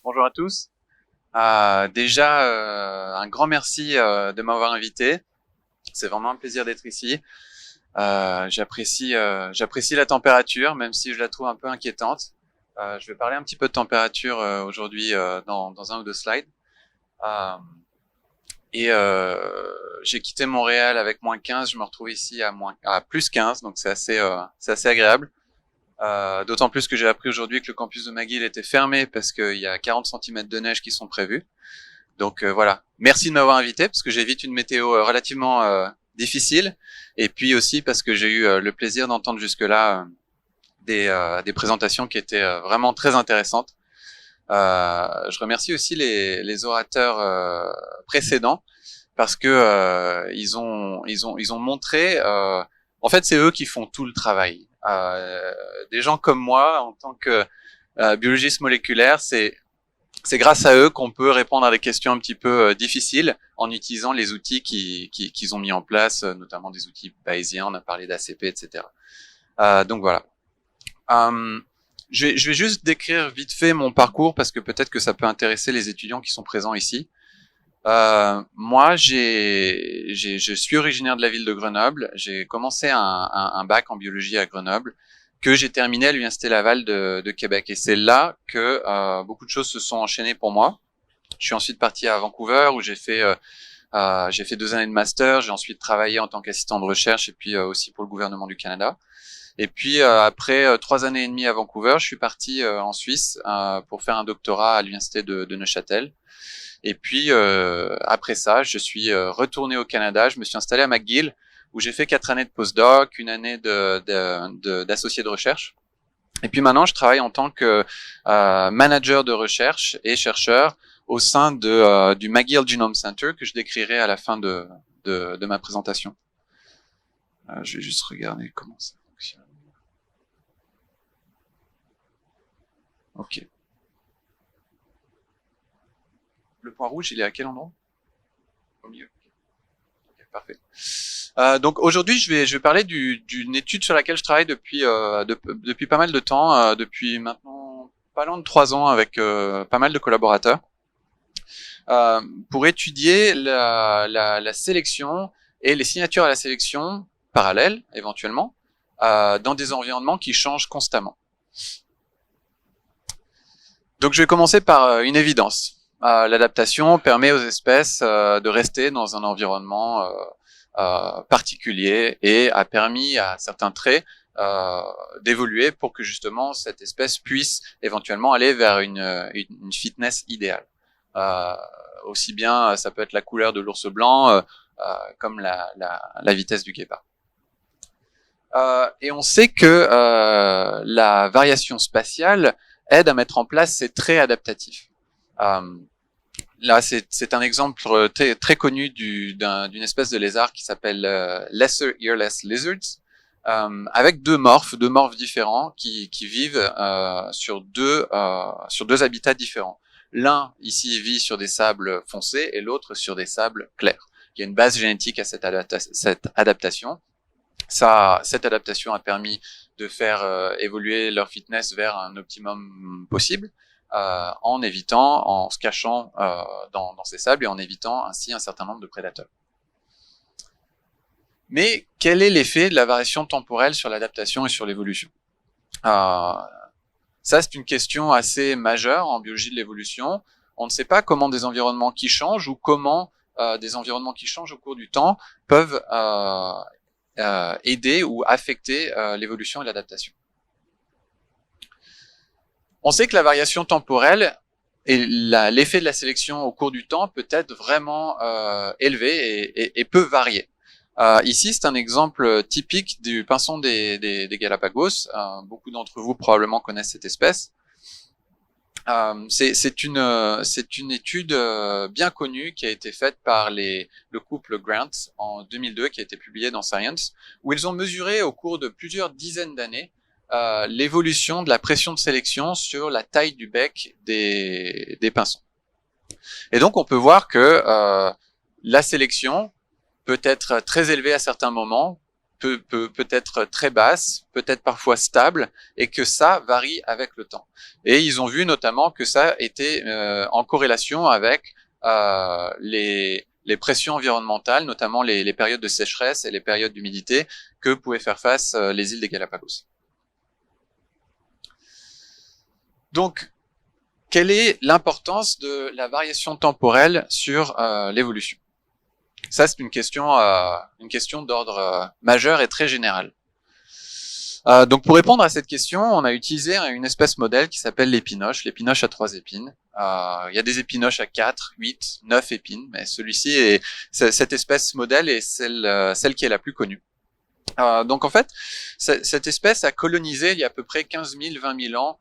bonjour à tous. Un grand merci de m'avoir invité. C'est vraiment un plaisir d'être ici. J'apprécie la température, même si je la trouve un peu inquiétante. Je vais parler un petit peu de température aujourd'hui dans un ou deux slides. Euh, j'ai quitté Montréal avec -15. Je me retrouve ici à +15, donc c'est assez agréable. D'autant plus que j'ai appris aujourd'hui que le campus de McGill était fermé parce qu'il y a 40 cm de neige qui sont prévus. Donc voilà, merci de m'avoir invité parce que j'évite une météo relativement difficile, et puis aussi parce que j'ai eu le plaisir d'entendre jusque-là des présentations qui étaient vraiment très intéressantes. Je remercie aussi les orateurs précédents parce que ils ont montré. En fait, c'est eux qui font tout le travail. Des gens comme moi, en tant que biologiste moléculaire, c'est grâce à eux qu'on peut répondre à des questions un petit peu difficiles en utilisant les outils qu'ils ont mis en place, notamment des outils bayésiens. On a parlé d'ACP, etc. Donc voilà. Je vais juste décrire vite fait mon parcours parce que peut-être que ça peut intéresser les étudiants qui sont présents ici. Moi, je suis originaire de la ville de Grenoble. J'ai commencé un bac en biologie à Grenoble que j'ai terminé à l'Université Laval de Québec. Et c'est là que beaucoup de choses se sont enchaînées pour moi. Je suis ensuite parti à Vancouver où j'ai fait 2 années de master. J'ai ensuite travaillé en tant qu'assistant de recherche et puis aussi pour le gouvernement du Canada. Et puis après 3 années et demie à Vancouver, je suis parti en Suisse pour faire un doctorat à l'Université de Neuchâtel. Et puis après ça, je suis retourné au Canada. Je me suis installé à McGill où j'ai fait 4 années de postdoc, 1 année d'associé de recherche. Et puis maintenant, je travaille en tant que manager de recherche et chercheur au sein du McGill Genome Center que je décrirai à la fin de ma présentation. Je vais juste regarder comment ça fonctionne. Ok. Le point rouge, il est à quel endroit? Au milieu. Okay, parfait. Donc aujourd'hui, je vais parler d'une étude sur laquelle je travaille depuis pas mal de temps, depuis maintenant pas loin de 3 ans avec pas mal de collaborateurs, pour étudier la sélection et les signatures à la sélection parallèles, éventuellement, dans des environnements qui changent constamment. Donc je vais commencer par une évidence. L'adaptation permet aux espèces de rester dans un environnement particulier et a permis à certains traits d'évoluer pour que justement cette espèce puisse éventuellement aller vers une fitness idéale. Aussi bien ça peut être la couleur de l'ours blanc comme la vitesse du guépard. Et on sait que la variation spatiale aide à mettre en place ces traits adaptatifs. Là, c'est un exemple très connu d'une espèce de lézard qui s'appelle Lesser Earless Lizards, avec deux morphes différents qui vivent sur deux habitats différents. L'un ici vit sur des sables foncés et l'autre sur des sables clairs. Il y a une base génétique à cette adaptation. Cette adaptation a permis de faire évoluer leur fitness vers un optimum possible, en se cachant dans ces sables et en évitant ainsi un certain nombre de prédateurs. Mais quel est l'effet de la variation temporelle sur l'adaptation et sur l'évolution? Ça, c'est une question assez majeure en biologie de l'évolution. On ne sait pas comment des environnements qui changent ou comment des environnements qui changent au cours du temps peuvent aider ou affecter l'évolution et l'adaptation. On sait que la variation temporelle et l'effet de la sélection au cours du temps peut être vraiment élevé et peut varier. Ici, c'est un exemple typique du pinson des Galapagos. Beaucoup d'entre vous probablement connaissent cette espèce. C'est une étude bien connue qui a été faite par le couple Grant en 2002, qui a été publiée dans Science, où ils ont mesuré au cours de plusieurs dizaines d'années l'évolution de la pression de sélection sur la taille du bec des pinsons. Et donc on peut voir que la sélection peut être très élevée à certains moments, peut être très basse, peut-être parfois stable, et que ça varie avec le temps. Et ils ont vu notamment que ça était en corrélation avec les pressions environnementales, notamment les périodes de sécheresse et les périodes d'humidité que pouvaient faire face les îles des Galapagos. Donc, quelle est l'importance de la variation temporelle sur l'évolution? Ça, c'est une question d'ordre majeur et très général. Donc, pour répondre à cette question, on a utilisé une espèce modèle qui s'appelle l'épinoche à 3 épines. Il y a des épinoches à 4, 8, 9 épines, mais cette espèce modèle est celle qui est la plus connue. Donc, en fait, cette espèce a colonisé il y a à peu près 15 000, 20 000 ans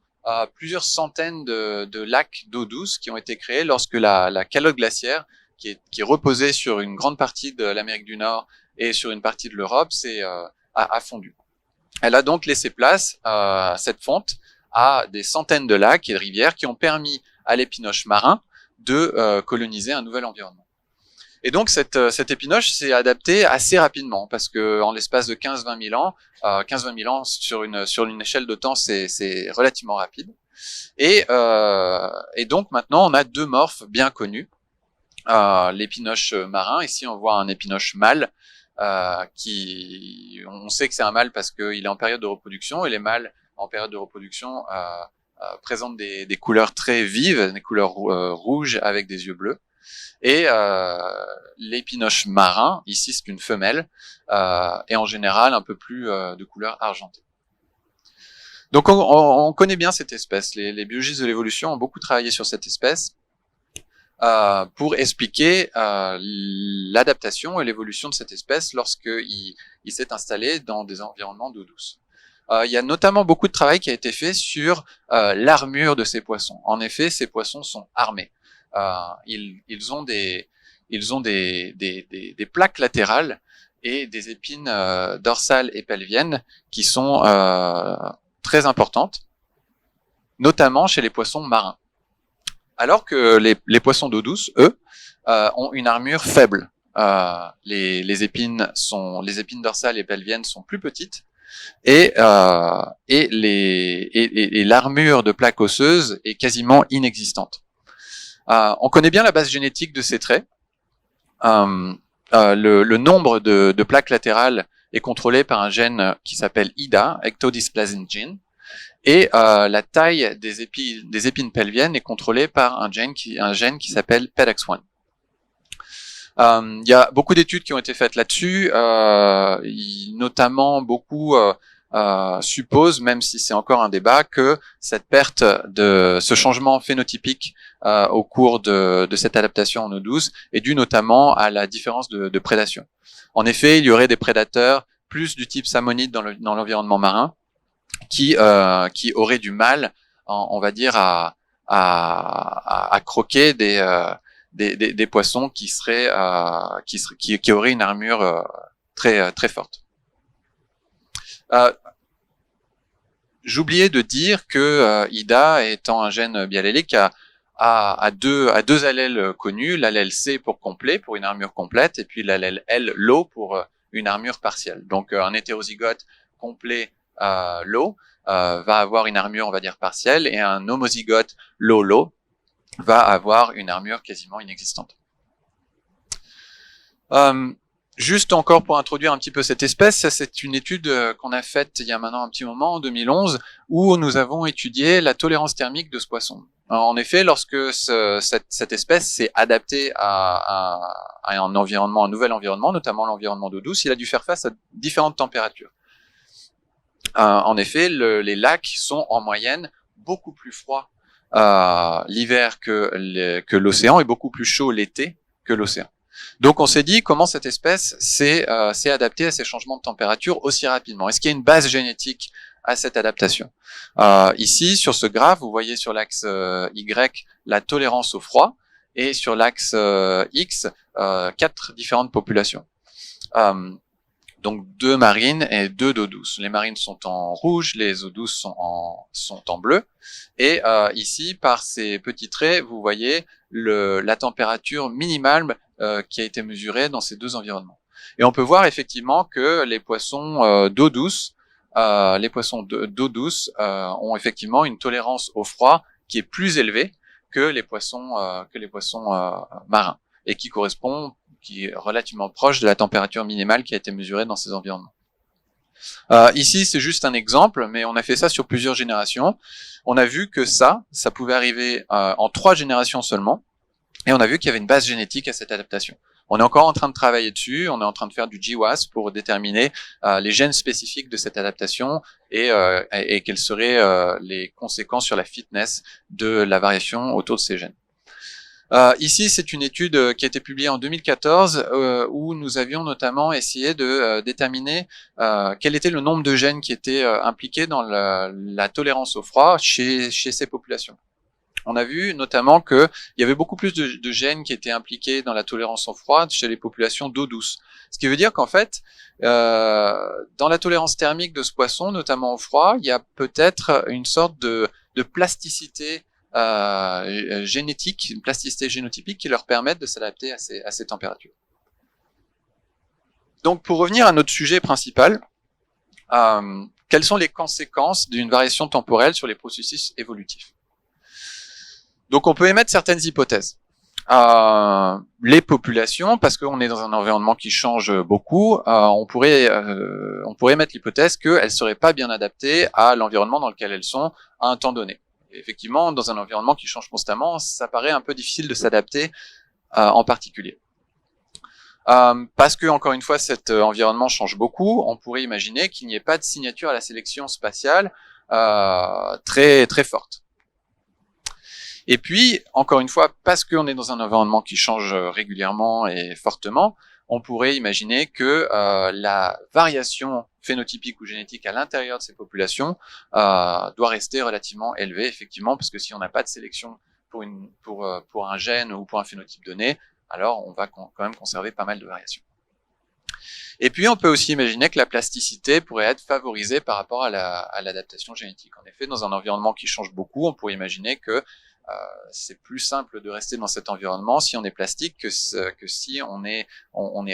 plusieurs centaines de lacs d'eau douce qui ont été créés lorsque la calotte glaciaire, qui reposait sur une grande partie de l'Amérique du Nord et sur une partie de l'Europe, a fondu. Elle a donc laissé place, cette fonte, à des centaines de lacs et de rivières qui ont permis à l'épinoche marin de coloniser un nouvel environnement. Et donc cette épinoche s'est adaptée assez rapidement parce que en l'espace de 15-20 000 ans, 15-20 000 ans sur une échelle de temps, c'est relativement rapide. Et donc maintenant on a deux morphes bien connus. L'épinoche marin, ici on voit un épinoche mâle on sait que c'est un mâle parce qu'il est en période de reproduction, et les mâles en période de reproduction présentent des couleurs très vives, des couleurs rouges avec des yeux bleus. Et l'épinoche marin, ici c'est une femelle, est en général un peu plus de couleur argentée. Donc on connaît bien cette espèce. Les biologistes de l'évolution ont beaucoup travaillé sur cette espèce pour expliquer l'adaptation et l'évolution de cette espèce lorsqu'il s'est installé dans des environnements d'eau douce. Il y a notamment beaucoup de travail qui a été fait sur l'armure de ces poissons. En effet, ces poissons sont armés. Ils ont des plaques latérales et des épines dorsales et pelviennes qui sont très importantes, notamment chez les poissons marins. Alors que les poissons d'eau douce, eux, ont une armure faible. Les épines dorsales et pelviennes sont plus petites, et l'armure de plaques osseuses est quasiment inexistante. On connaît bien la base génétique de ces traits. Le nombre de plaques latérales est contrôlé par un gène qui s'appelle IDA, Ectodysplasin Gene, et la taille des épines pelviennes est contrôlée par un gène qui s'appelle PEDX1. Il y a beaucoup d'études qui ont été faites là-dessus, notamment beaucoup supposent, même si c'est encore un débat, que cette perte de ce changement phénotypique au cours de cette adaptation en eau douce est due notamment à la différence de prédation. En effet, il y aurait des prédateurs plus du type salmonide dans l'environnement marin qui auraient du mal, on va dire, à croquer des poissons qui auraient une armure très très forte. J'oubliais de dire que IDA, étant un gène biallélique, a deux allèles connus, l'allèle C pour complet, pour une armure complète, et puis l'allèle L, low, pour une armure partielle. Donc un hétérozygote complet low va avoir une armure, on va dire, partielle, et un homozygote low va avoir une armure quasiment inexistante. Juste encore pour introduire un petit peu cette espèce, c'est une étude qu'on a faite il y a maintenant un petit moment, en 2011, où nous avons étudié la tolérance thermique de ce poisson. En effet, lorsque cette espèce s'est adaptée à un nouvel environnement, notamment l'environnement d'eau douce, il a dû faire face à différentes températures. En effet, les lacs sont en moyenne beaucoup plus froids l'hiver que l'océan, et beaucoup plus chauds l'été que l'océan. Donc on s'est dit comment cette espèce s'est adaptée à ces changements de température aussi rapidement. Est-ce qu'il y a une base génétique à cette adaptation? Ici, sur ce graphe, vous voyez sur l'axe Y la tolérance au froid, et sur l'axe X 4 différentes populations. Donc 2 marines et 2 d'eau douce. Les marines sont en rouge, les eaux douces sont en bleu. Et ici, par ces petits traits, vous voyez la température minimale qui a été mesurée dans ces deux environnements. Et on peut voir effectivement que les poissons d'eau douce, ont effectivement une tolérance au froid qui est plus élevée que les poissons marins, et qui est relativement proche de la température minimale qui a été mesurée dans ces environnements. Ici, c'est juste un exemple, mais on a fait ça sur plusieurs générations. On a vu que ça pouvait arriver en 3 générations seulement, et on a vu qu'il y avait une base génétique à cette adaptation. On est encore en train de travailler dessus, on est en train de faire du GWAS pour déterminer les gènes spécifiques de cette adaptation et quelles seraient les conséquences sur la fitness de la variation autour de ces gènes. Ici, c'est une étude qui a été publiée en 2014 où nous avions notamment essayé de déterminer quel était le nombre de gènes qui étaient impliqués dans la tolérance au froid chez ces populations. On a vu notamment qu'il y avait beaucoup plus de gènes qui étaient impliqués dans la tolérance au froid chez les populations d'eau douce. Ce qui veut dire qu'en fait, dans la tolérance thermique de ce poisson, notamment au froid, il y a peut-être une sorte de plasticité génétique, une plasticité génotypique qui leur permettent de s'adapter à ces températures. Donc pour revenir à notre sujet principal, quelles sont les conséquences d'une variation temporelle sur les processus évolutifs? Donc on peut émettre certaines hypothèses. Les populations, parce qu'on est dans un environnement qui change beaucoup, on pourrait émettre l'hypothèse qu'elles ne seraient pas bien adaptées à l'environnement dans lequel elles sont à un temps donné. Et effectivement, dans un environnement qui change constamment, ça paraît un peu difficile de s'adapter en particulier. Parce que, encore une fois, cet environnement change beaucoup, on pourrait imaginer qu'il n'y ait pas de signature à la sélection spatiale très, très forte. Et puis, encore une fois, parce qu'on est dans un environnement qui change régulièrement et fortement, on pourrait imaginer que la variation phénotypique ou génétique à l'intérieur de ces populations doit rester relativement élevée, effectivement, parce que si on n'a pas de sélection pour un gène ou pour un phénotype donné, alors on va quand même conserver pas mal de variations. Et puis, on peut aussi imaginer que la plasticité pourrait être favorisée par rapport à l'adaptation génétique. En effet, dans un environnement qui change beaucoup, on pourrait imaginer que c'est plus simple de rester dans cet environnement si on est plastique que si on est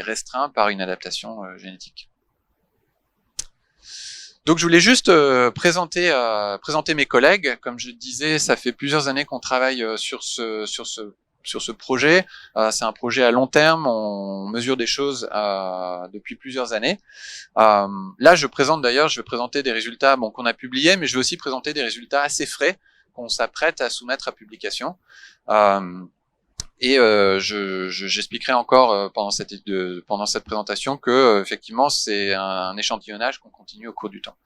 restreint par une adaptation génétique. Donc je voulais juste présenter mes collègues. Comme je disais, ça fait plusieurs années qu'on travaille sur ce projet. C'est un projet à long terme, on mesure des choses depuis plusieurs années. Là, je vais présenter des résultats qu'on a publiés, mais je vais aussi présenter des résultats assez frais qu'on s'apprête à soumettre à publication. J'expliquerai encore pendant cette présentation que effectivement c'est un échantillonnage qu'on continue au cours du temps.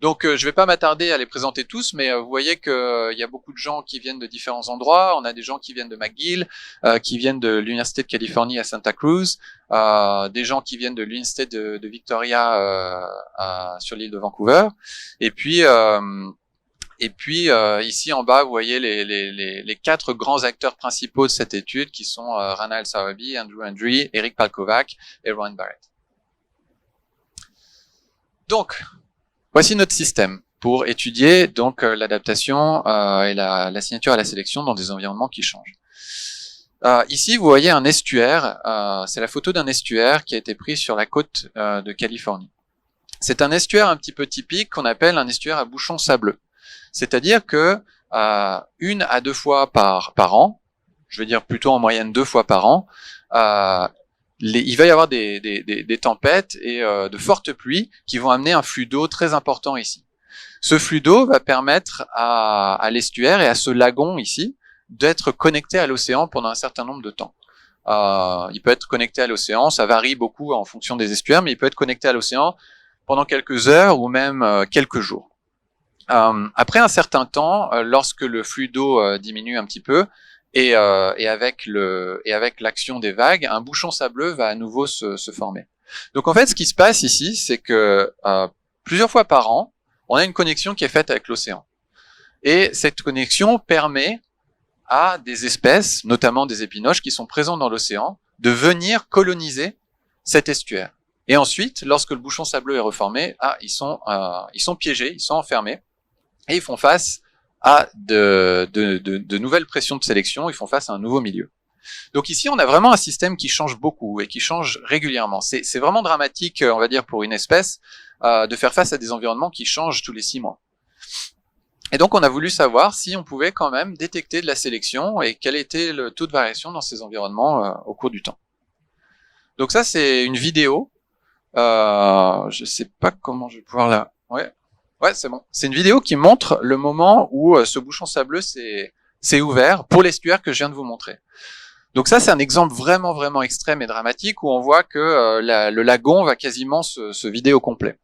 Donc je vais pas m'attarder à les présenter tous, mais vous voyez qu'il y a beaucoup de gens qui viennent de différents endroits. On a des gens qui viennent de McGill, qui viennent de l'Université de Californie à Santa Cruz, des gens qui viennent de l'Université de Victoria sur l'île de Vancouver, et puis ici en bas, vous voyez les 4 grands acteurs principaux de cette étude qui sont Rana El-Sawabi, Andrew Hendry, Eric Palkovac et Rowan Barrett. Donc, voici notre système pour étudier donc l'adaptation et la signature à la sélection dans des environnements qui changent. Ici, vous voyez un estuaire. C'est la photo d'un estuaire qui a été pris sur la côte de Californie. C'est un estuaire un petit peu typique qu'on appelle un estuaire à bouchon sableux. C'est-à-dire que 1 à 2 fois par an, je veux dire plutôt en moyenne 2 fois par an, il va y avoir des tempêtes et de fortes pluies qui vont amener un flux d'eau très important ici. Ce flux d'eau va permettre à l'estuaire et à ce lagon ici d'être connecté à l'océan pendant un certain nombre de temps. Il peut être connecté à l'océan, ça varie beaucoup en fonction des estuaires, mais il peut être connecté à l'océan pendant quelques heures ou même quelques jours. Après un certain temps, lorsque le flux d'eau diminue un petit peu et avec l'action des vagues, un bouchon sableux va à nouveau se former. Donc en fait, ce qui se passe ici, c'est que plusieurs fois par an, on a une connexion qui est faite avec l'océan. Et cette connexion permet à des espèces, notamment des épinoches qui sont présents dans l'océan, de venir coloniser cet estuaire. Et ensuite, lorsque le bouchon sableux est reformé, ils sont piégés, ils sont enfermés. Et ils font face à de nouvelles pressions de sélection, ils font face à un nouveau milieu. Donc ici, on a vraiment un système qui change beaucoup et qui change régulièrement. C'est vraiment dramatique, on va dire, pour une espèce, de faire face à des environnements qui changent tous les 6 mois. Et donc, on a voulu savoir si on pouvait quand même détecter de la sélection et quel était le taux de variation dans ces environnements au cours du temps. Donc ça, c'est une vidéo. Je sais pas comment je vais pouvoir la... Ouais, c'est bon. C'est une vidéo qui montre le moment où ce bouchon sableux s'est ouvert pour l'estuaire que je viens de vous montrer. Donc ça, c'est un exemple vraiment, vraiment extrême et dramatique où on voit que le lagon va quasiment se vider au complet.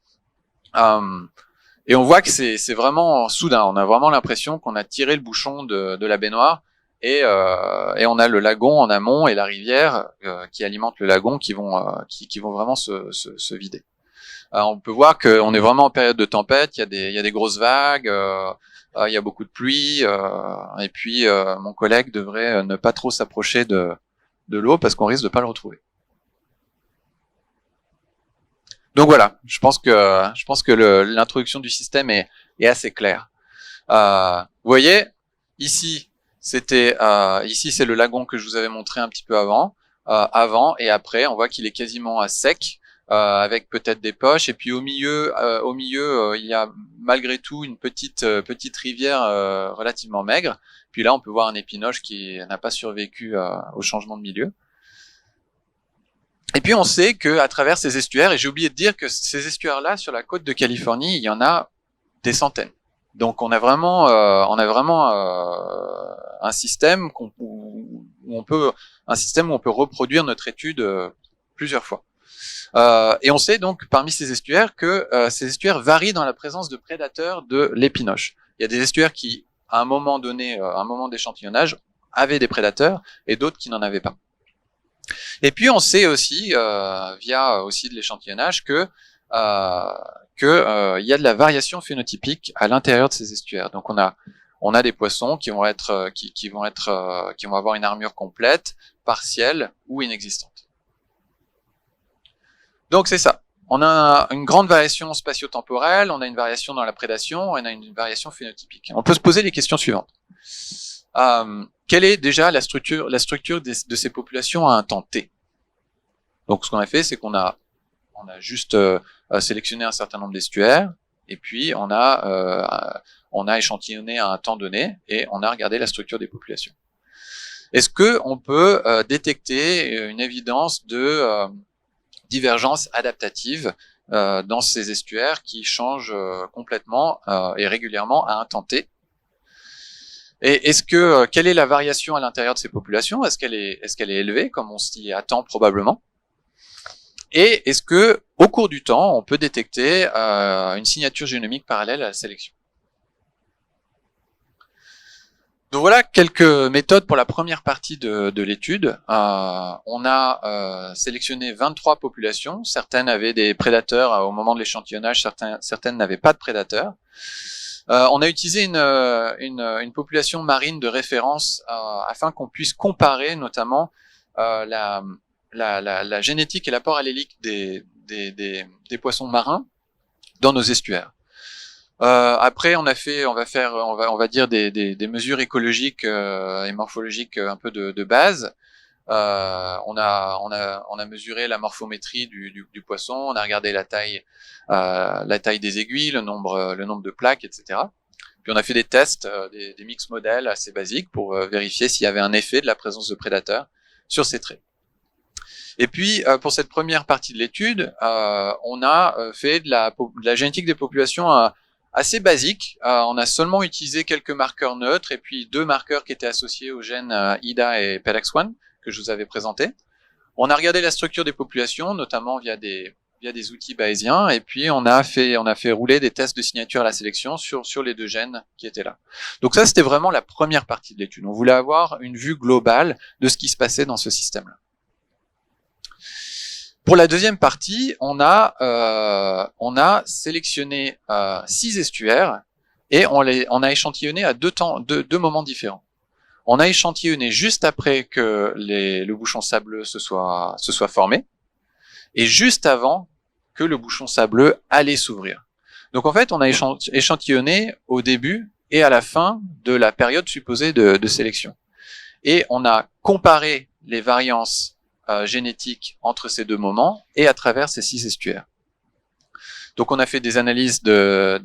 Et on voit que c'est vraiment soudain. On a vraiment l'impression qu'on a tiré le bouchon de la baignoire et on a le lagon en amont et la rivière qui alimente le lagon qui vont vraiment se vider. On peut voir qu'on est vraiment en période de tempête. Il y a des grosses vagues. Il y a beaucoup de pluie. Et puis mon collègue devrait ne pas trop s'approcher de l'eau parce qu'on risque de pas le retrouver. Donc voilà, je pense que l'introduction du système est assez claire. Vous voyez, ici c'est le lagon que je vous avais montré un petit peu avant et après, on voit qu'il est quasiment à sec, avec peut-être des poches. Et puis au milieu, il y a malgré tout une petite rivière relativement maigre. Puis là, on peut voir un épinoche qui n'a pas survécu au changement de milieu. Et puis on sait que à travers ces estuaires, et j'ai oublié de dire que ces estuaires-là sur la côte de Californie, il y en a des centaines. Donc on a vraiment un système où on peut reproduire notre étude plusieurs fois. Et on sait donc parmi ces estuaires que ces estuaires varient dans la présence de prédateurs de l'épinoche. Il y a des estuaires qui, à un moment donné, un moment d'échantillonnage, avaient des prédateurs et d'autres qui n'en avaient pas. Et puis on sait aussi, via aussi de l'échantillonnage, que il y a de la variation phénotypique à l'intérieur de ces estuaires. Donc on a des poissons qui vont avoir une armure complète, partielle ou inexistante. Donc c'est ça. On a une grande variation spatio-temporelle, on a une variation dans la prédation, et on a une variation phénotypique. On peut se poser les questions suivantes. Quelle est déjà la structure de ces populations à un temps T? Donc ce qu'on a fait, c'est qu'on a juste sélectionné un certain nombre d'estuaires, et puis on a échantillonné à un temps donné, et on a regardé la structure des populations. Est-ce que on peut détecter une évidence de divergence adaptative dans ces estuaires qui changent complètement et régulièrement à un temps T? Et quelle est la variation à l'intérieur de ces populations? Est-ce qu'elle est élevée, comme on s'y attend probablement? Et est-ce que, au cours du temps, on peut détecter une signature génomique parallèle à la sélection? Donc voilà quelques méthodes pour la première partie de l'étude. On a sélectionné 23 populations. Certaines avaient des prédateurs au moment de l'échantillonnage, certaines n'avaient pas de prédateurs. On a utilisé une population marine de référence afin qu'on puisse comparer notamment la génétique et l'apport allélique des poissons marins dans nos estuaires. Après, on va dire des mesures écologiques et morphologiques un peu de base. On a mesuré la morphométrie du poisson, on a regardé la taille des aiguilles, le nombre de plaques, etc. Puis on a fait des tests, des mix modèles assez basiques pour vérifier s'il y avait un effet de la présence de prédateurs sur ces traits. Et puis pour cette première partie de l'étude, on a fait de la génétique des populations assez basique. On a seulement utilisé quelques marqueurs neutres et puis 2 marqueurs qui étaient associés aux gènes IDA et PEDEX1 que je vous avais présenté. On a regardé la structure des populations, notamment via des outils bayésiens, et puis on a fait rouler des tests de signature à la sélection sur les 2 gènes qui étaient là. Donc ça, c'était vraiment la première partie de l'étude. On voulait avoir une vue globale de ce qui se passait dans ce système-là. Pour la deuxième partie, on a sélectionné 6 estuaires et on a échantillonné à deux moments différents. On a échantillonné juste après que le bouchon sableux se soit formé et juste avant que le bouchon sableux allait s'ouvrir. Donc en fait, on a échantillonné au début et à la fin de la période supposée de sélection. Et on a comparé les variances génétiques entre ces deux moments et à travers ces 6 estuaires. Donc on a fait des analyses de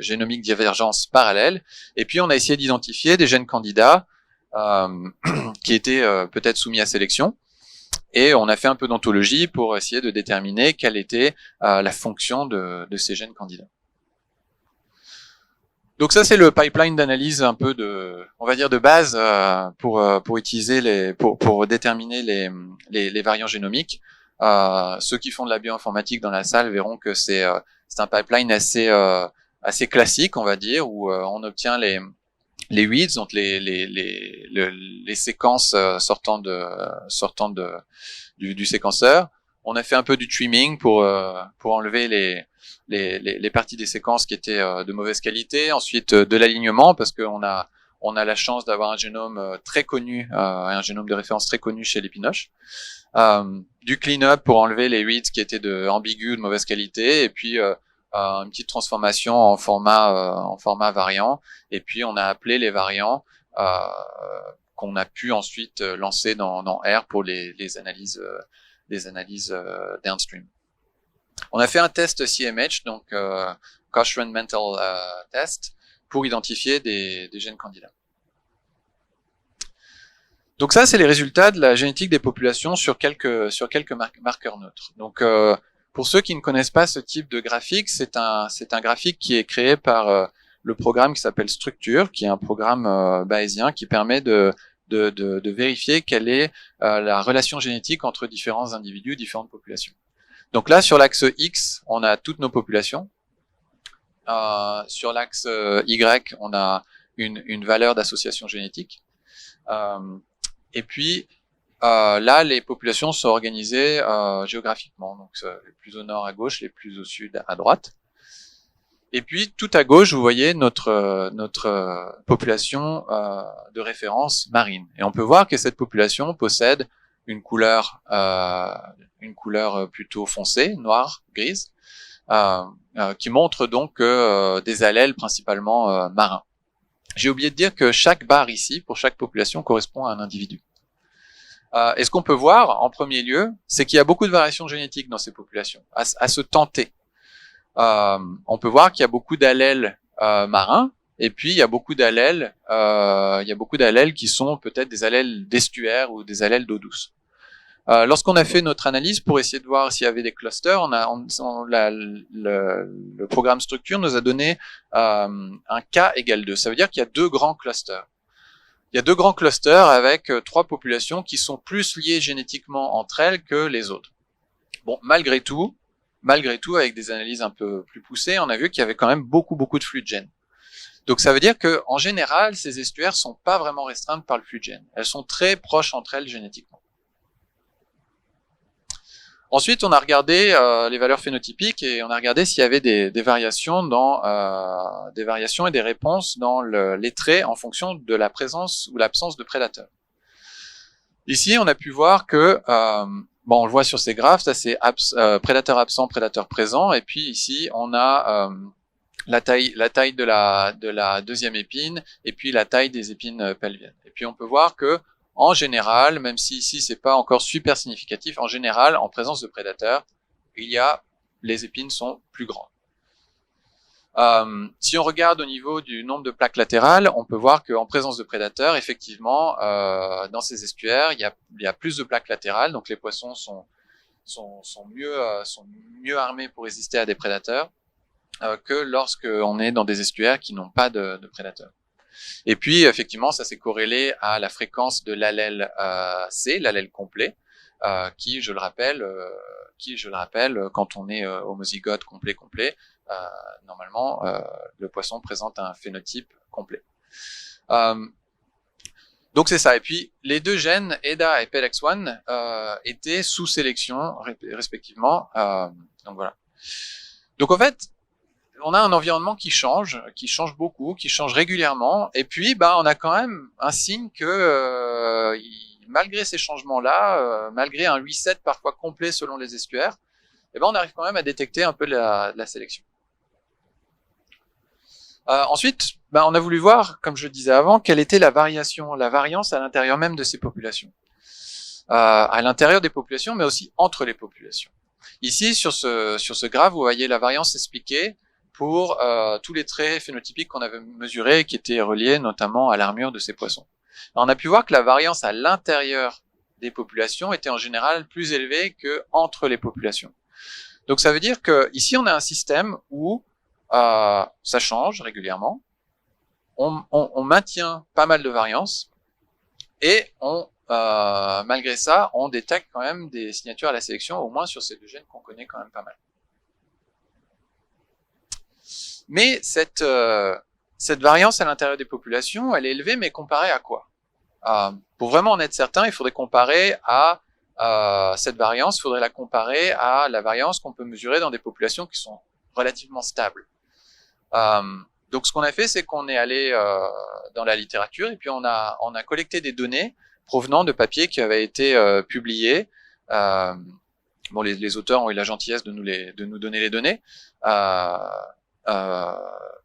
génomique divergence parallèles, et puis on a essayé d'identifier des gènes candidats qui étaient peut-être soumis à sélection, et on a fait un peu d'ontologie pour essayer de déterminer quelle était la fonction de ces gènes candidats. Donc ça c'est le pipeline d'analyse un peu on va dire de base pour utiliser pour déterminer les variants génomiques. Ceux qui font de la bioinformatique dans la salle verront que c'est un pipeline assez classique, on va dire, où on obtient les reads, donc les séquences sortant du séquenceur. On a fait un peu du trimming pour enlever les parties des séquences qui étaient de mauvaise qualité. Ensuite, de l'alignement, parce qu'on a la chance d'avoir un génome très connu, un génome de référence très connu chez les Pinoche. Du clean-up pour enlever les reads qui étaient ambigus, de mauvaise qualité, et puis une petite transformation en format variant. Et puis on a appelé les variants qu'on a pu ensuite lancer dans R pour les analyses downstream. On a fait un test CMH, donc Cochrane Mental Test, pour identifier des gènes candidats. Donc ça, c'est les résultats de la génétique des populations sur quelques marqueurs neutres. Donc pour ceux qui ne connaissent pas ce type de graphique, c'est un graphique qui est créé par le programme qui s'appelle Structure, qui est un programme bayésien qui permet de vérifier quelle est la relation génétique entre différents individus, différentes populations. Donc là, sur l'axe X, on a toutes nos populations. Sur l'axe Y, on a une valeur d'association génétique. Et puis là, les populations sont organisées géographiquement, donc les plus au nord à gauche, les plus au sud à droite. Et puis tout à gauche, vous voyez notre population de référence marine. Et on peut voir que cette population possède une couleur plutôt foncée, noire, grise, qui montre donc des allèles principalement marins. J'ai oublié de dire que chaque barre ici, pour chaque population, correspond à un individu. Et ce qu'on peut voir, en premier lieu, c'est qu'il y a beaucoup de variations génétiques dans ces populations, à se tenter. On peut voir qu'il y a beaucoup d'allèles marins, et puis il y a beaucoup d'allèles qui sont peut-être des allèles d'estuaire ou des allèles d'eau douce. Lorsqu'on a fait notre analyse pour essayer de voir s'il y avait des clusters, le programme Structure nous a donné un K égale 2. Ça veut dire qu'il y a 2 grands clusters. Il y a 2 grands clusters avec 3 populations qui sont plus liées génétiquement entre elles que les autres. Bon, malgré tout, avec des analyses un peu plus poussées, on a vu qu'il y avait quand même beaucoup de flux de gènes. Donc ça veut dire que en général, ces estuaires sont pas vraiment restreintes par le flux de gènes. Elles sont très proches entre elles génétiquement. Ensuite, on a regardé les valeurs phénotypiques et on a regardé s'il y avait des variations des variations et des réponses dans les traits en fonction de la présence ou l'absence de prédateurs. Ici, on a pu voir que on le voit sur ces graphes, ça c'est prédateur absent, prédateur présent, et puis ici on a la taille de la deuxième épine et puis la taille des épines pelviennes. Et puis on peut voir que en général, même si ici c'est pas encore super significatif, en général, en présence de prédateurs, les épines sont plus grandes. Si on regarde au niveau du nombre de plaques latérales, on peut voir qu'en présence de prédateurs, effectivement, dans ces estuaires, il y a plus de plaques latérales, donc les poissons sont mieux armés pour résister à des prédateurs que lorsqu'on est dans des estuaires qui n'ont pas de prédateurs. Et puis, effectivement, ça s'est corrélé à la fréquence de l'allèle C, l'allèle complet, qui, je le rappelle, quand on est homozygote complet, normalement, le poisson présente un phénotype complet. Donc c'est ça. Et puis, les 2 gènes, EDA et PLX1, étaient sous sélection, respectivement. Donc voilà. Donc en fait, on a un environnement qui change beaucoup, qui change régulièrement, et puis on a quand même un signe que malgré ces changements-là, malgré un reset parfois complet selon les estuaires, on arrive quand même à détecter un peu la sélection. Ensuite, on a voulu voir, comme je le disais avant, quelle était la variance à l'intérieur même de ces populations. À l'intérieur des populations, mais aussi entre les populations. Ici, sur ce graphe, vous voyez la variance expliquée pour tous les traits phénotypiques qu'on avait mesurés, qui étaient reliés notamment à l'armure de ces poissons. Alors, on a pu voir que la variance à l'intérieur des populations était en général plus élevée que entre les populations. Donc ça veut dire que ici on a un système où ça change régulièrement, on maintient pas mal de variance et malgré ça, on détecte quand même des signatures à la sélection, au moins sur ces deux gènes qu'on connaît quand même pas mal. Mais cette variance à l'intérieur des populations, elle est élevée, mais comparée à quoi? Pour vraiment en être certain, il faudrait comparer à cette variance, il faudrait la comparer à la variance qu'on peut mesurer dans des populations qui sont relativement stables. Donc ce qu'on a fait, c'est qu'on est allé dans la littérature et puis on a collecté des données provenant de papiers qui avaient été publiés. Bon, les auteurs ont eu la gentillesse de nous donner les données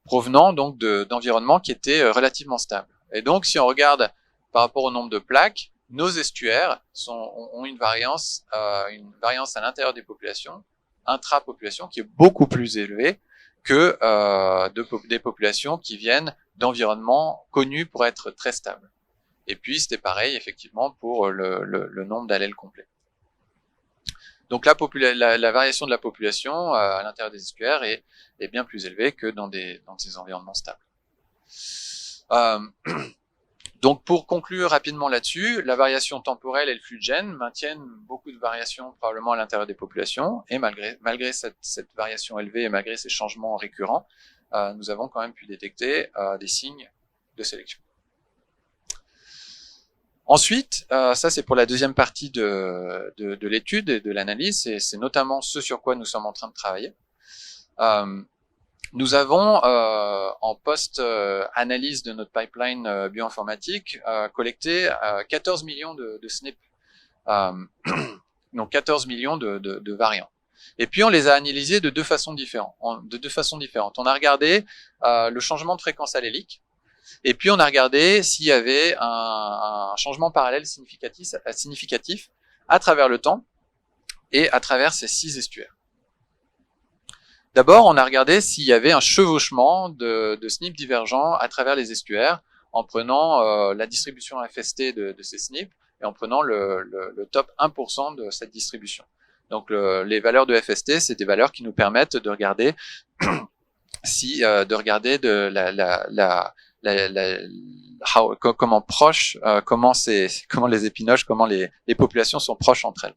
provenant donc d'environnements qui étaient relativement stables. Et donc si on regarde par rapport au nombre de plaques, nos estuaires ont une variance à l'intérieur des populations, intra-population, qui est beaucoup plus élevée que des populations qui viennent d'environnements connus pour être très stables. Et puis c'était pareil effectivement pour le nombre d'allèles complets. Donc la variation de la population à l'intérieur des estuaires est bien plus élevée que dans ces environnements stables. Donc pour conclure rapidement là-dessus, la variation temporelle et le flux de gènes maintiennent beaucoup de variations probablement à l'intérieur des populations, et malgré cette variation élevée et malgré ces changements récurrents, nous avons quand même pu détecter des signes de sélection. Ensuite, ça c'est pour la deuxième partie de l'étude et de l'analyse, et c'est notamment ce sur quoi nous sommes en train de travailler. Nous avons, en post-analyse de notre pipeline bioinformatique, collecté 14 millions de SNP, donc 14 millions de variants. Et puis on les a analysés de deux façons différentes. On a regardé le changement de fréquence allélique, et puis on a regardé s'il y avait un changement parallèle significatif à travers le temps et à travers ces 6 estuaires. D'abord, on a regardé s'il y avait un chevauchement de SNP divergents à travers les estuaires en prenant la distribution FST de ces SNP et en prenant le top 1% de cette distribution. Donc les valeurs de FST, c'est des valeurs qui nous permettent de regarder comment proches, comment les épinoches, comment les populations sont proches entre elles.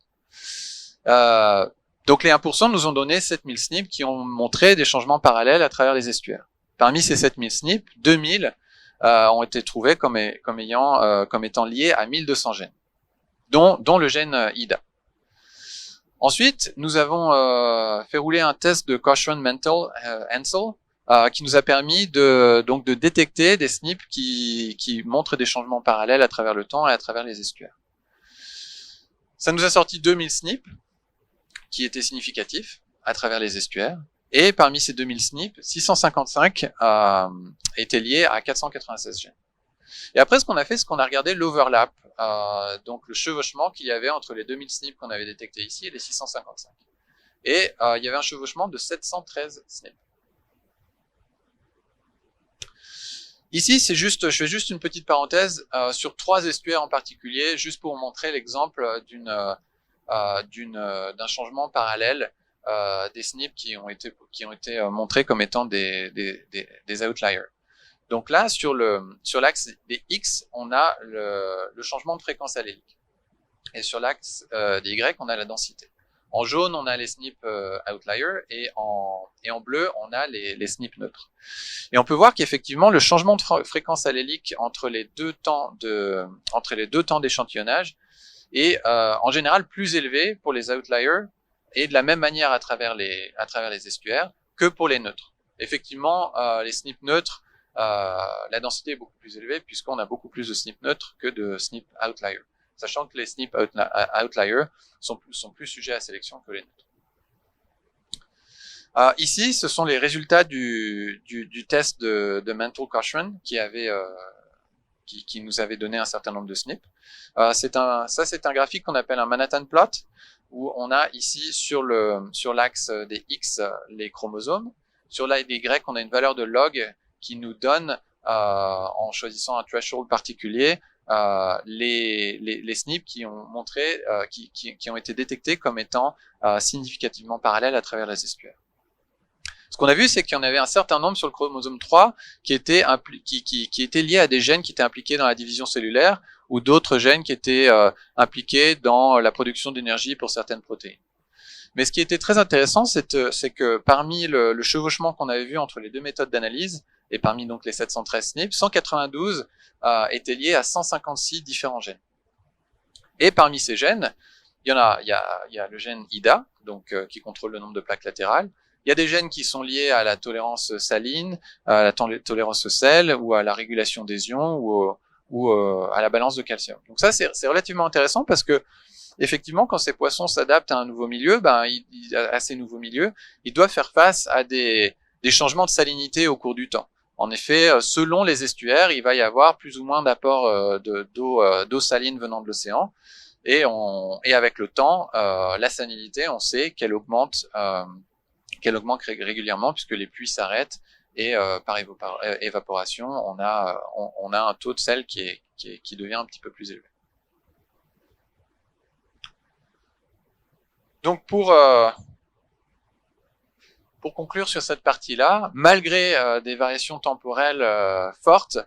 Donc les 1% nous ont donné 7000 SNP qui ont montré des changements parallèles à travers les estuaires. Parmi ces 7000 SNP, 2000 ont été trouvés comme étant liés à 1200 gènes, dont le gène IDA. Ensuite, nous avons fait rouler un test de Cochran-Mental-Hansel qui nous a permis de détecter des SNP qui montrent des changements parallèles à travers le temps et à travers les estuaires. Ça nous a sorti 2000 SNP qui étaient significatifs à travers les estuaires. Et parmi ces 2000 SNP, 655 étaient liés à 496 gènes. Et après, ce qu'on a fait, c'est qu'on a regardé l'overlap, donc le chevauchement qu'il y avait entre les 2000 SNP qu'on avait détectés ici et les 655. Et il y avait un chevauchement de 713 SNP. Ici, je fais juste une petite parenthèse sur 3 estuaires en particulier, juste pour vous montrer l'exemple d'un changement parallèle des SNP qui ont été montrés comme étant des outliers. Donc là, sur l'axe des X, on a le changement de fréquence allélique. Et sur l'axe des Y, on a la densité. En jaune, on a les SNP outliers et en bleu, on a les SNP neutres. Et on peut voir qu'effectivement, le changement de fréquence allélique entre les deux temps d'échantillonnage est en général plus élevé pour les outliers et de la même manière à travers les estuaires que pour les neutres. Effectivement, les SNP neutres, la densité est beaucoup plus élevée puisqu'on a beaucoup plus de SNP neutres que de SNP outliers, sachant que les SNP outliers sont plus sujets à sélection que les neutres. Ici, ce sont les résultats du test de Mental Caution qui nous avait donné un certain nombre de SNP. C'est un graphique qu'on appelle un Manhattan plot, où on a ici sur l'axe des X les chromosomes, sur l'axe des Y on a une valeur de log qui nous donne, en choisissant un threshold particulier, les SNP qui ont montré, qui ont été détectés comme étant significativement parallèles à travers les estuaires. Ce qu'on a vu, c'est qu'il y en avait un certain nombre sur le chromosome 3 qui étaient liés à des gènes qui étaient impliqués dans la division cellulaire ou d'autres gènes qui étaient impliqués dans la production d'énergie pour certaines protéines. Mais ce qui était très intéressant, c'est que parmi le chevauchement qu'on avait vu entre les deux méthodes d'analyse, et parmi donc les 713 SNP, 192 étaient liés à 156 différents gènes. Et parmi ces gènes, il y a le gène IDA, donc qui contrôle le nombre de plaques latérales. Il y a des gènes qui sont liés à la tolérance saline, à la tolérance au sel, ou à la régulation des ions, ou à la balance de calcium. Donc ça, c'est relativement intéressant parce que effectivement, quand ces poissons s'adaptent à un nouveau milieu, à ces nouveaux milieux, ils doivent faire face à des changements de salinité au cours du temps. En effet, selon les estuaires, il va y avoir plus ou moins d'apport d'eau saline venant de l'océan. Et avec le temps, la salinité, on sait qu'elle augmente régulièrement puisque les pluies s'arrêtent et par évaporation, on a un taux de sel qui devient un petit peu plus élevé. Donc pour conclure sur cette partie-là, malgré des variations temporelles fortes,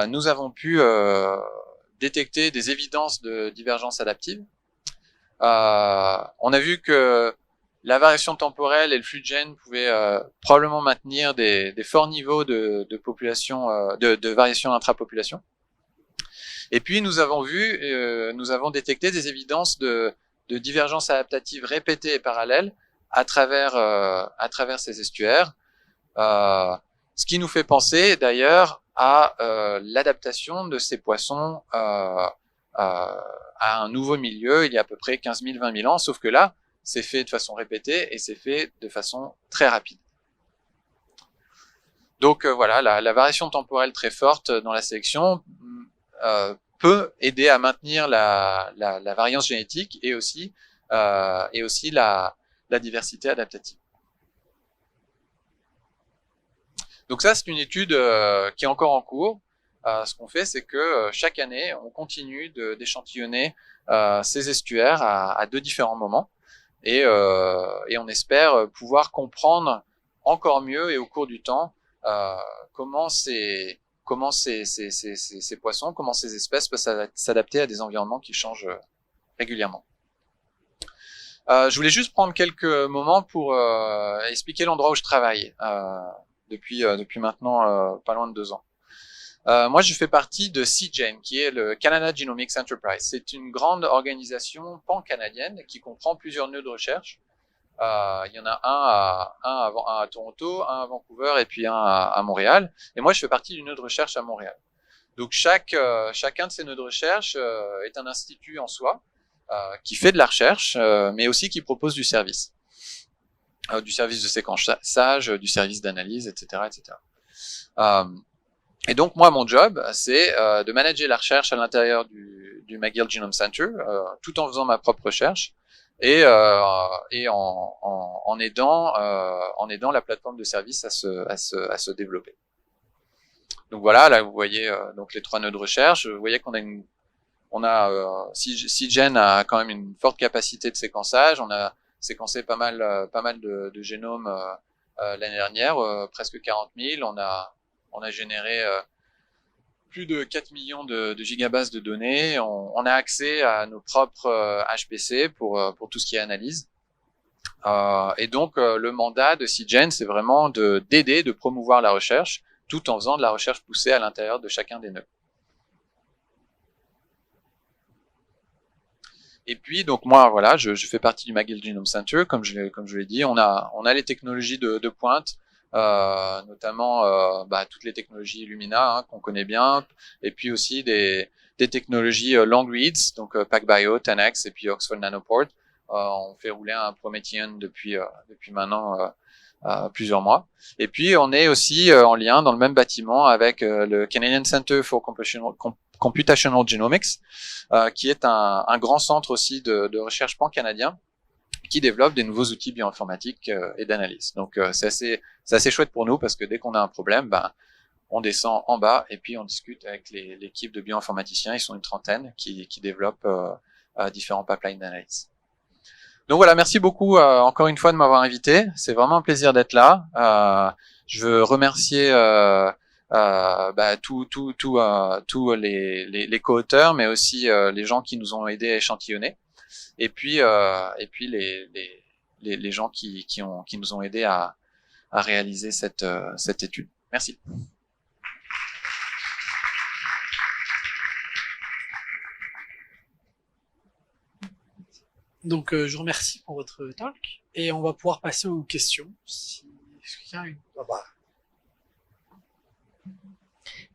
nous avons pu détecter des évidences de divergence adaptive. On a vu que la variation temporelle et le flux de gènes pouvaient probablement maintenir des forts niveaux de population, de variation intrapopulation. Et puis nous avons détecté des évidences de divergence adaptative répétée et parallèle à travers ces estuaires, ce qui nous fait penser d'ailleurs à l'adaptation de ces poissons à un nouveau milieu il y a à peu près 15 000, 20 000 ans, sauf que là, c'est fait de façon répétée et c'est fait de façon très rapide. Donc voilà, la variation temporelle très forte dans la sélection peut aider à maintenir la variance génétique et aussi la diversité adaptative. Donc ça, c'est une étude qui est encore en cours. Ce qu'on fait, c'est que chaque année, on continue d'échantillonner ces estuaires à deux différents moments. Et on espère pouvoir comprendre encore mieux et au cours du temps comment ces poissons, comment ces espèces peuvent s'adapter à des environnements qui changent régulièrement. Je voulais juste prendre quelques moments pour expliquer l'endroit où je travaille depuis maintenant pas loin de 2 ans. Moi, je fais partie de CGEN, qui est le Canada Genomics Enterprise. C'est une grande organisation pan-canadienne qui comprend plusieurs nœuds de recherche. Il y en a un à Toronto, un à Vancouver et puis un à Montréal. Et moi, je fais partie du nœud de recherche à Montréal. Donc, chacun de ces nœuds de recherche est un institut en soi qui fait de la recherche, mais aussi qui propose du service. Du service de séquençage, du service d'analyse, etc., etc. Et donc moi, mon job, c'est de manager la recherche à l'intérieur du McGill Genome Center, tout en faisant ma propre recherche et en aidant la plateforme de service à se développer. Donc voilà, là vous voyez donc les 3 nœuds de recherche. Vous voyez qu'on a CGEN a quand même une forte capacité de séquençage. On a séquencé pas mal de génomes l'année dernière, presque 40 000. On a généré plus de 4 millions de gigabases de données. On a accès à nos propres HPC pour tout ce qui est analyse. Et donc, le mandat de CGEN, c'est vraiment d'aider, de promouvoir la recherche, tout en faisant de la recherche poussée à l'intérieur de chacun des nœuds. Et puis, donc moi, voilà, je fais partie du McGill Genome Center, comme je l'ai dit. On a les technologies de pointe, notamment toutes les technologies Illumina qu'on connaît bien, et puis aussi des technologies long reads, donc PacBio, 10x et puis Oxford Nanopore, On fait rouler un Promethean depuis maintenant plusieurs mois. Et puis on est aussi en lien dans le même bâtiment avec le Canadian Center for Computational Genomics, qui est un grand centre aussi de recherche pan-canadien qui développe des nouveaux outils bioinformatiques et d'analyse. Donc c'est assez chouette pour nous parce que dès qu'on a un problème, on descend en bas et puis on discute avec l'équipe de bioinformaticiens. Ils sont une trentaine qui développent différents pipelines d'analyse. Donc voilà, merci beaucoup encore une fois de m'avoir invité. C'est vraiment un plaisir d'être là. Je veux remercier tous les co-auteurs, mais aussi les gens qui nous ont aidés à échantillonner. Et puis les gens qui nous ont aidés à réaliser cette étude. Merci. Donc, je vous remercie pour votre talk et on va pouvoir passer aux questions. Si quelqu'un a une...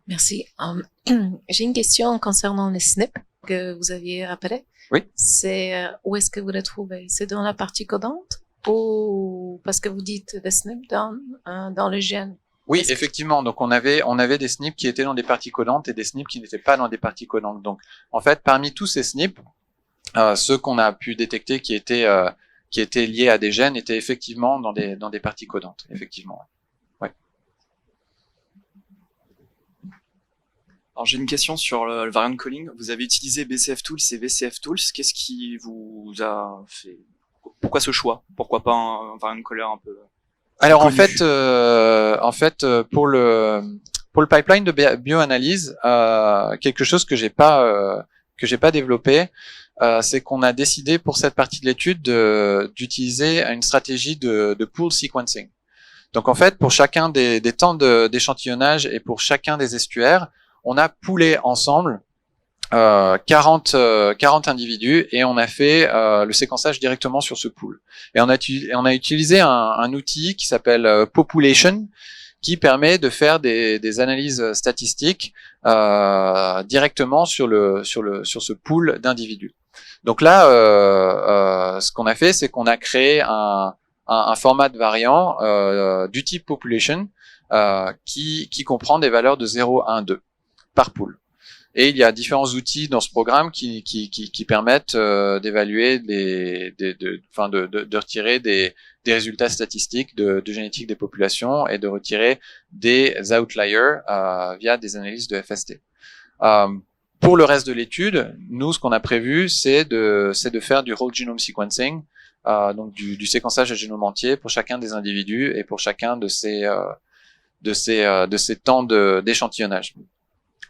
Merci. J'ai une question concernant les SNP que vous aviez rappelé. Oui. C'est où est-ce que vous les trouvez? C'est dans la partie codante ou parce que vous dites des SNP dans le gène? Oui, effectivement. Donc on avait des SNP qui étaient dans des parties codantes et des SNP qui n'étaient pas dans des parties codantes. Donc en fait, parmi tous ces SNP, ceux qu'on a pu détecter qui étaient liés à des gènes étaient effectivement dans des parties codantes, effectivement. Ouais. Alors j'ai une question sur le variant calling. Vous avez utilisé BCF Tools et VCF Tools. Qu'est-ce qui vous a fait? Pourquoi ce choix? Pourquoi pas un variant caller un peu? Alors en fait, pour le pipeline de bioanalyse, quelque chose que j'ai pas développé, c'est qu'on a décidé pour cette partie de l'étude d'utiliser une stratégie de pool sequencing. Donc en fait, pour chacun des temps d'échantillonnage et pour chacun des estuaires, on a poolé ensemble 40 individus et on a fait le séquençage directement sur ce pool. Et on a utilisé un outil qui s'appelle Population, qui permet de faire des analyses statistiques directement sur ce pool d'individus. Donc là, ce qu'on a fait, c'est qu'on a créé un format de variant du type population qui comprend des valeurs de 0, 1, 2 par pool. Et il y a différents outils dans ce programme qui permettent d'évaluer de retirer des résultats statistiques de génétique des populations et de retirer des outliers via des analyses de FST. Pour le reste de l'étude, nous, ce qu'on a prévu, c'est de faire du whole genome sequencing, donc du séquençage de génome entier pour chacun des individus et pour chacun de ces temps d'échantillonnage.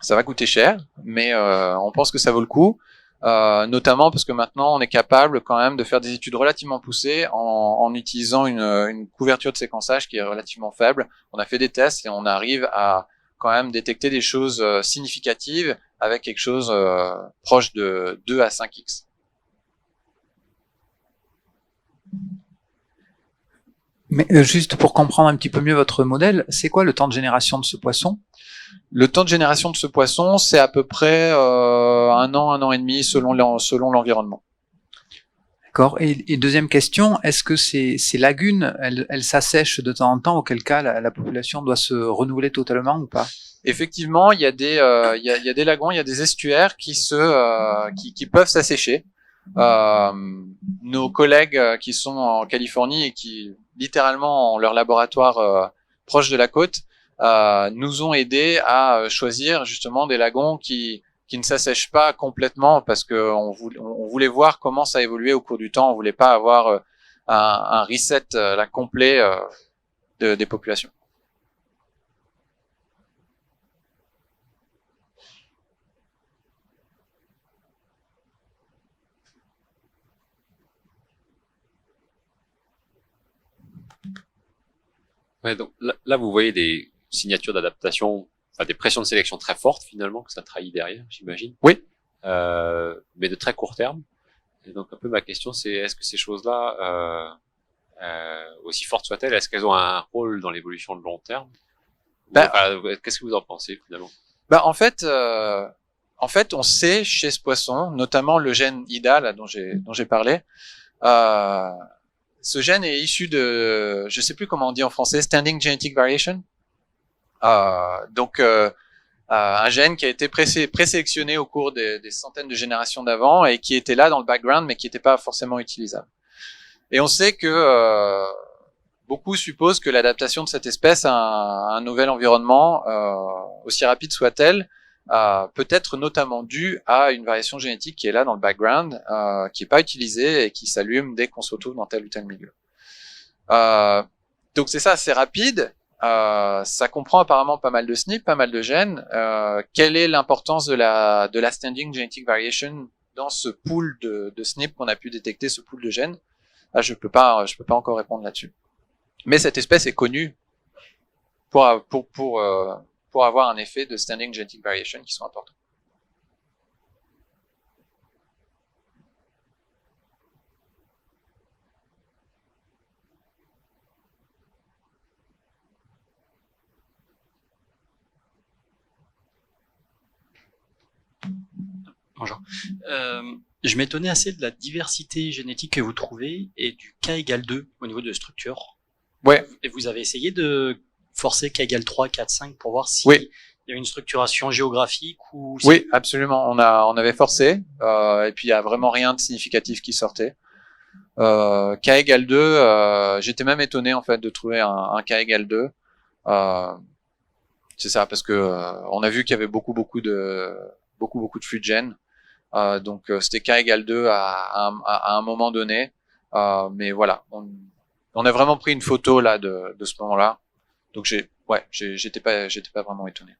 Ça va coûter cher, mais on pense que ça vaut le coup, notamment parce que maintenant on est capable quand même de faire des études relativement poussées en utilisant une couverture de séquençage qui est relativement faible. On a fait des tests et on arrive à quand même détecter des choses significatives avec quelque chose proche de 2 à 5x. Mais juste pour comprendre un petit peu mieux votre modèle, c'est quoi le temps de génération de ce poisson? Le temps de génération de ce poisson, c'est à peu près 1 an et demi selon l'environnement. D'accord. Et deuxième question, est-ce que ces lagunes, elles s'assèchent de temps en temps, auquel cas la population doit se renouveler totalement ou pas? Effectivement, il y a des lagons, il y a des estuaires qui peuvent s'assécher. Nos collègues qui sont en Californie et qui littéralement ont leur laboratoire proche de la côte nous ont aidés à choisir justement des lagons qui ne s'assèchent pas complètement parce que on voulait voir comment ça évoluait au cours du temps. On voulait pas avoir un reset complet des populations. Ouais, donc là, vous voyez des signatures d'adaptation, enfin des pressions de sélection très fortes finalement que ça trahit derrière, j'imagine. Oui. Mais de très court terme. Et donc un peu ma question, c'est est-ce que ces choses-là, aussi fortes soient-elles, est-ce qu'elles ont un rôle dans l'évolution de long terme? Qu'est-ce que vous en pensez finalement? En fait, on sait chez ce poisson, notamment le gène IDA là, dont j'ai parlé, Ce gène est issu de, je sais plus comment on dit en français, standing genetic variation. Donc un gène qui a été présélectionné au cours des centaines de générations d'avant et qui était là dans le background mais qui n'était pas forcément utilisable. Et on sait que beaucoup supposent que l'adaptation de cette espèce à un nouvel environnement, aussi rapide soit-elle, peut être notamment due à une variation génétique qui est là dans le background, qui n'est pas utilisée et qui s'allume dès qu'on se retrouve dans tel ou tel milieu. Donc c'est ça, c'est rapide. Ça comprend apparemment pas mal de SNP, pas mal de gènes. Quelle est l'importance de la standing genetic variation dans ce pool de SNP qu'on a pu détecter, ce pool de gènes? Je peux pas encore répondre là-dessus. Mais cette espèce est connue pour avoir un effet de standing genetic variation qui sont importants. Bonjour. Je m'étonnais assez de la diversité génétique que vous trouvez et du K égale 2 au niveau de structure. Ouais. Et vous avez essayé de forcer K égale 3, 4, 5 pour voir si oui. Il y a une structuration géographique ou... Oui, absolument. On avait forcé, et puis il y a vraiment rien de significatif qui sortait. K égale 2, j'étais même étonné en fait de trouver un K égale 2. C'est ça, parce que on a vu qu'il y avait beaucoup de flux de gènes. Donc c'était K égale 2 à un moment donné. Mais voilà, on a vraiment pris une photo là de ce moment-là. Donc j'étais pas vraiment étonné.